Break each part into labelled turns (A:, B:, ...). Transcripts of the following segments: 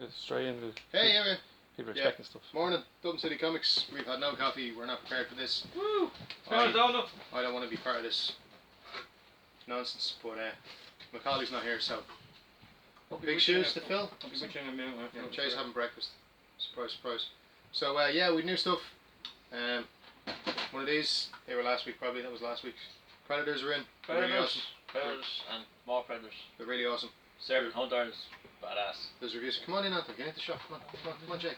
A: Straight into
B: Hey, yeah,
A: people expecting stuff.
B: Morning, Dublin City Comics. We've had no coffee. We're not prepared for this.
A: Woo!
B: I don't want to be part of this nonsense, but Macaulay's not here, so big shoes to fill. Jay's having breakfast. Surprise, surprise. So yeah, we new stuff. One of these. They were last week, probably. That was last week. Predators are in.
C: Predators,
B: really awesome.
C: Predators, and more Predators.
B: They're really awesome.
C: Serpent Hunters, badass.
B: There's reviews. Come on in, Anthony. Get into the shop. Come on, Jake.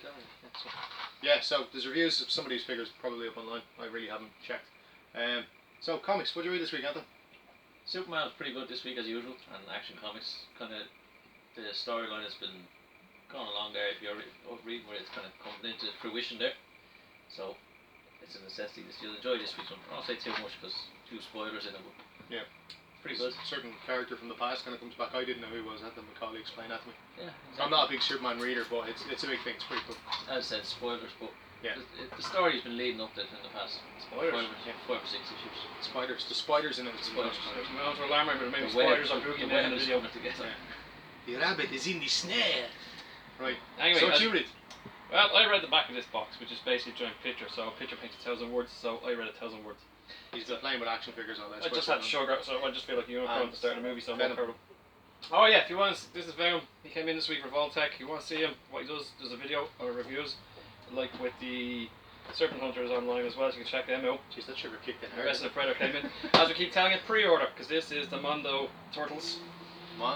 B: Yeah, so there's reviews of some of these figures probably up online. I really haven't checked. So comics. What did you read this week, Anthony?
C: Superman was pretty good this week as usual, and Action Comics kind of the storyline has been going along there. If you're reading where it's kind of coming into fruition there, so it's a necessity that you'll enjoy this week's one. I won't say too much because few spoilers in it. But
B: yeah,
C: pretty good.
B: A certain character from the past kind of comes back. I didn't know who he was. I had Macaulay explain that to me.
C: Yeah, exactly.
B: I'm not a big Superman reader, but it's a big thing. It's pretty cool.
C: As I said, spoilers, but
B: yeah,
C: the story's been leading up to it in the past.
B: Spoilers.
C: 5 or 6 issues.
B: Spiders. The spiders in it.
C: Spiders.
A: I want to alarm me, but maybe spiders are booking down in the video.
B: The rabbit is in the snare. Right.
A: Anyway,
B: so what you read?
A: Well, I read the back of this box, which is basically a giant picture. So a picture paints 1,000 words. So I read 1,000 words.
B: He's been playing with action figures all that.
A: I just had sugar, so I just feel like unicorn to start a movie. So I'm
B: Venom.
A: proud of. Oh yeah, if you want, this is Venom. He came in this week for Voltech. You want to see him? What he does? There's a video or reviews, like with the Serpent Hunters online as well. So you can check them out.
B: Jeez, that sugar kicked in
A: The
B: hard.
A: rest of the Predator came in. As we keep telling you, pre-order because this is the Mondo Turtles.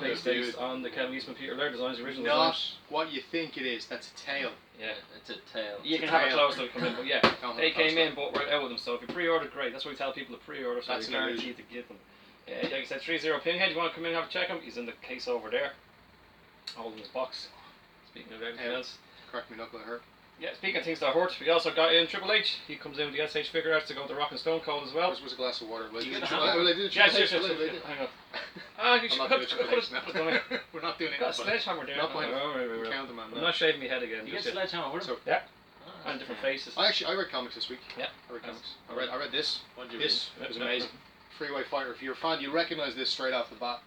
A: Based on the Kevin Eastman Peter Laird designs, the original designs.
B: What you think it is. That's a tail.
C: Yeah, it's a tail.
A: You can have it close to come in, but yeah, they came in, but we're out with them. So if you pre-ordered, great. That's what we tell people to pre-order, so you're guaranteed to get them. Like I said, 30 Pinhead. You want to come in and have a check him? He's in the case over there, holding his box. Speaking of everything else,
B: Cracked me knuckle, it hurt.
A: Yeah, speaking of things that hurt, we also got in Triple H. He comes in with the SH figure arts to go with the Rock and Stone Cold as well.
B: This was a glass of water.
C: Well,
B: I
C: did
B: did
A: Hang on. You should put it.
B: We're not doing it.
A: Got a sledgehammer there.
B: Not point. Count them, man.
A: I'm not shaving my head again.
C: You get sledgehammer with him?
A: Yeah. And different faces.
B: I read comics this week.
A: Yeah.
B: I read comics. I read this.
C: What did you read?
B: This was amazing. Freeway Fighter. If you're a fan, you recognise this straight off the bat.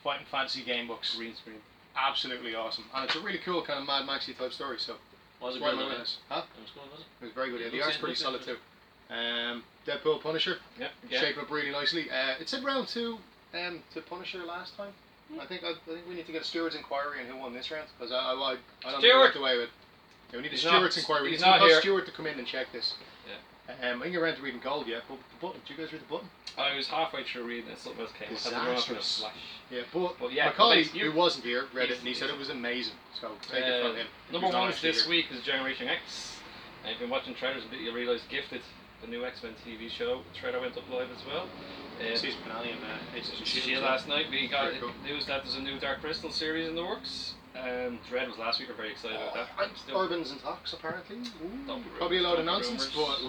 B: Fighting fantasy game books.
A: Green screen.
B: Absolutely awesome, and it's a really cool kind of Mad Maxy type story. So.
C: Was it
B: good?
C: Huh?
B: It was good, was it? It was very good. Yeah, the art's pretty solid too. Deadpool Punisher.
A: Yeah.
B: Shaping up really nicely. It said round 2 to Punisher last time. I think we need to get a Stewards inquiry on who won this round because I don't think we got away with. Yeah, we need a Stewards inquiry. We need a Stewart to come in and check this.
A: Yeah.
B: I didn't get around to reading Gold yet, but the button. Did you guys read the button?
A: I was halfway through reading it. Something else came.
B: Disastrous.
A: Yeah,
B: but yeah, Macaulay, who wasn't here, read it and he said it was amazing. So take it from him.
A: Number 1 this week is Generation X. And if you've been watching trailers a bit, you'll realise Gifted, the new X-Men TV show, the trailer went up live as well.
B: Season finale and Agents of
A: S.H.I.E.L.D. last night. We got news that there's a new Dark Crystal series in the works. Dread was last week. We're very excited about that.
B: Urbans and Talks apparently. Probably a lot of nonsense, but.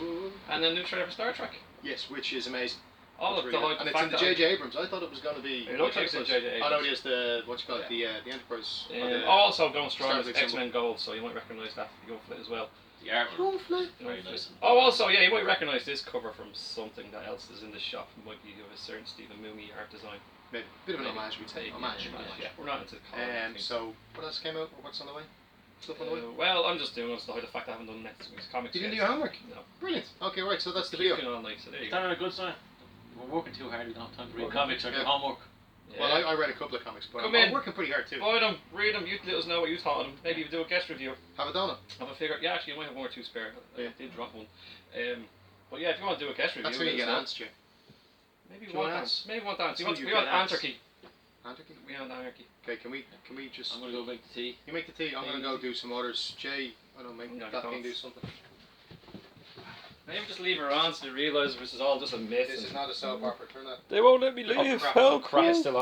A: And then new trailer for Star Trek.
B: Yes, which is amazing.
A: All of the hype.
B: And it's in the J.J. Abrams. I thought it was going to be.
A: It looks like it's in J.J. Abrams.
B: Oh no, it is the the Enterprise.
A: Also going strong is X-Men Gold, so you might recognise that. You go for it as well.
C: The artwork. Very nice.
A: Oh, also, yeah, you might recognise this cover from something that else is in the shop. It might be of a certain Stephen Mooney art design.
B: Maybe. Bit of an homage, we'd say. Homage.
A: Yeah, we're not into the
B: so, what else came out? Or what's on the way? Stuff on the way?
A: Well, I'm just doing it to hide the fact I haven't done next week's comics.
B: You didn't do your homework?
A: No.
B: Brilliant. Okay, right, so that's the video.
A: All night, so there you
C: Is that a good sign? We're working too hard, we don't have time to read comics or do homework.
B: Yeah. Well, I read a couple of comics, but I'm working pretty hard too.
A: Buy them, read them, you let us know what you thought of them. Maybe you do a guest review.
B: Have a donut.
A: Have a figure. Yeah, actually, you might have 1 or 2 spare. I did drop one. But yeah, if you want to do a guest review,
B: that's when you get ants, Jay.
A: Maybe we want ants. Maybe we want ants. We want anarchy. Anarchy? We want anarchy.
B: Okay, can we just...
C: I'm going to go make the tea.
B: You make the tea, I'm going to go do some orders. Jay, I don't know, make that thing do something.
A: Maybe just leave her on so they realise this is all just a myth.
B: This is not a soap opera, turn that.
A: They won't let me leave.
B: Oh crap, it's still on.